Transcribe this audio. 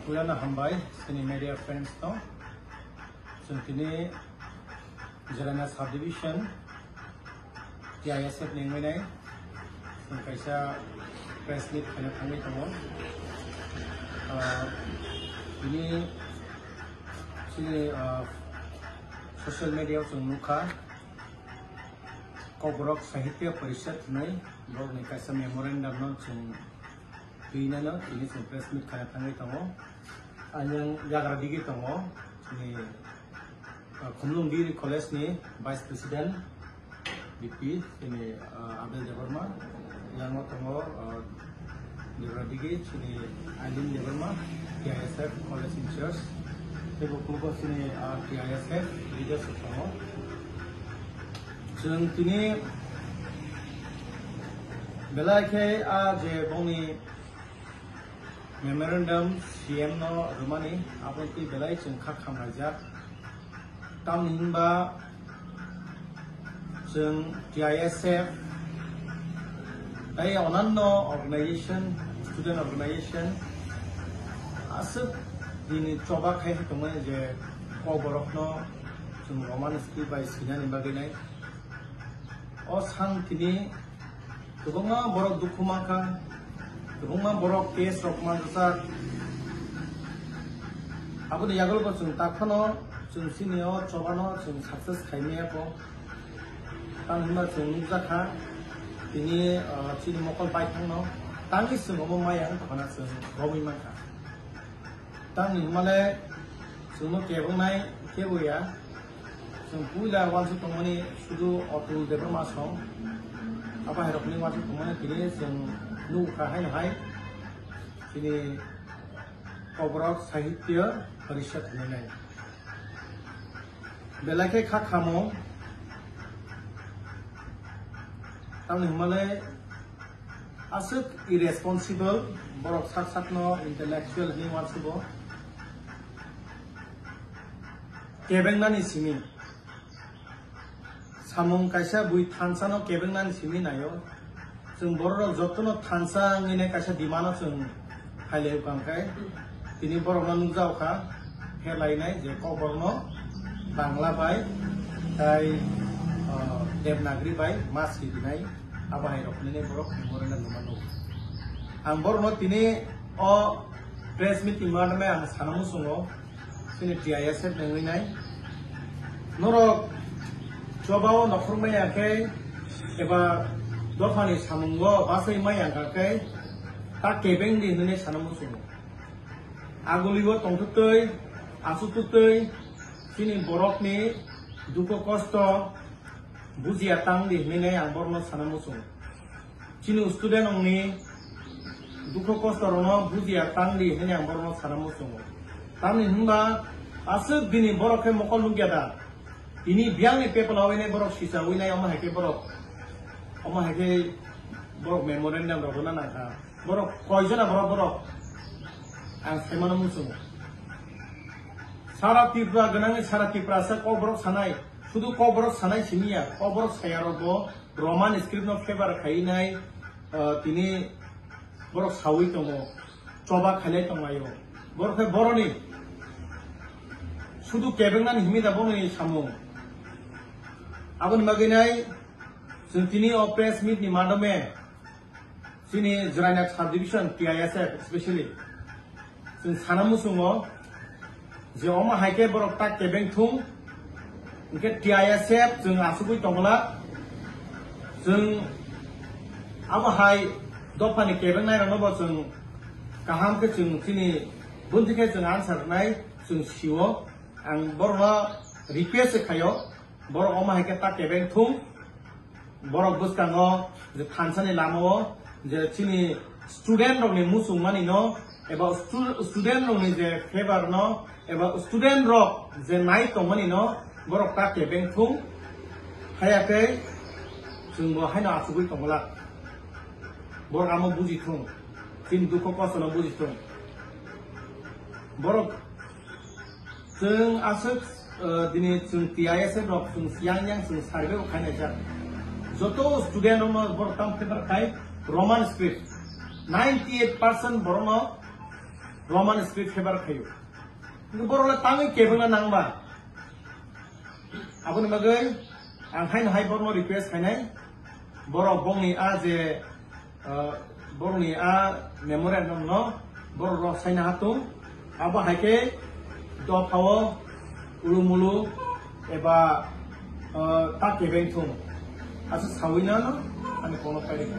Kulana Hambai, Sini Media Friends no. Sini Jelana Subdivision, TISF Ningwinai, Kaisa Press Meet Kena Tangi Tomo. Ini sini social media Muka Kobrok Sahitya Parishad Nai, Bog ni Kaisa memorandum no Pina no, ini press meet Kena Tangi Tomo. Anyang jaga digi Tomo, ini Kumlung Diri College ni Vice President BP ini Abel Devarma, yang Tomo jaga digi ini Alim Devarma, TISF College in Church. Ibu keluarga sini TISF leadership Tomo. Jeng ini belakang je bongi memorandum CM no Romani apa itu belai cengkak hamajak tahun hingga ceng TISF dari onanno organization student organization asap ini coba kayak temen je kau borok no ceng Roman ski by sinan imbagai oh sang kini kebangan borok dukumakan Rumah borok case rokman besar. Aku ni jago lepas takano, sini coba no, sukses kayaknya apa. Tang hima nukza kah, ini sini mokol baik no. Tangi ngomong mayang, karena romi maka. Tang hima le, semua kebun naik kebu ya. Pula wansu temani sudu otul depan masong. Apa herok ni wansu temani kini Nuka hai sini Kobrok Sahitya Parishad Nai. Belakang kak kamu, tahun Himalaya asal irresponsible, borok sak no intellectual ni wansubo. Kebeng nani sini, samung kaisa bui tansa no kebeng nani sini nayo. Sung borok jotono tansa ngine kaisa dimana sung haile bangkai tini borok no nujau ka headline nai je ko borok no Bangla bai tai Devanagari bai mas dinai aba hai rokni ne borok memorandum nomano ang borok no tini o press meet imad me ang sanamu sungo sini TISF nengui nai norok cobao nokhrme yake eba Dofani samunggo bahasa imai yang kakai tak kebeng di Indonesia sana musuh. Aguligo tongtutui, asututui, sini borok ni duko kosto buziatang di Indonesia yang borno sana musuh. Sini student ni duko kosto rono buziatang di Indonesia yang borno sana musuh. Tapi hingga asal bini borok ke mokol lugiada. Ini biang ni people awalnya borok sisa wina yang mah ke borok. Oma hake borok memorandum rokona naka borok koijana borok ang semana musuh sara tipra ganang sara tipra sa ko borok sanai sudu ko borok sanai siniya ko borok sayarogo Roman script no febar khainai tini borok sawi tomo coba khale tomayo borok boroni sudu kebengnan himida boni samung abon maginai Sini press meet ni madame, sini Jelana Subdivision TISF especially. Sini sanamu sungo, jauh hai ke borok tak kebeng thung, mungkin TISF jeng asukui tongla, jeng apa hai dopani kebeng nai rano bo jeng kaham ke jeng sini bunti ke jeng answer nai jeng siwo, ang borok request kayo, borok hai ke tak kebeng thung. Borok bus kango, je pansane lamo, je sini student rok ni musung mani no, eba student rok ni je favor no, eba student rok je naik tong mani no, borok tak kebeng thung, hayake, jengbo hai no asugui tongla, borok amo buji thung, sini duko koso no buji thung, borok jeng asuk dini jeng TISF rok jeng siang jeng survey rok hai na Joto student ono bortam paper kai Roman script 98% borno Roman script fever kayo. Borok la tangi kebeng na nangba. Abon magay ang hai borok request kanay. Borok bongi a je borok ni a memorandum no borok ro sign hatung. Abo haike do pawo ulumulu eba tak kebeng tung. Asa sawina no ane kono kayo.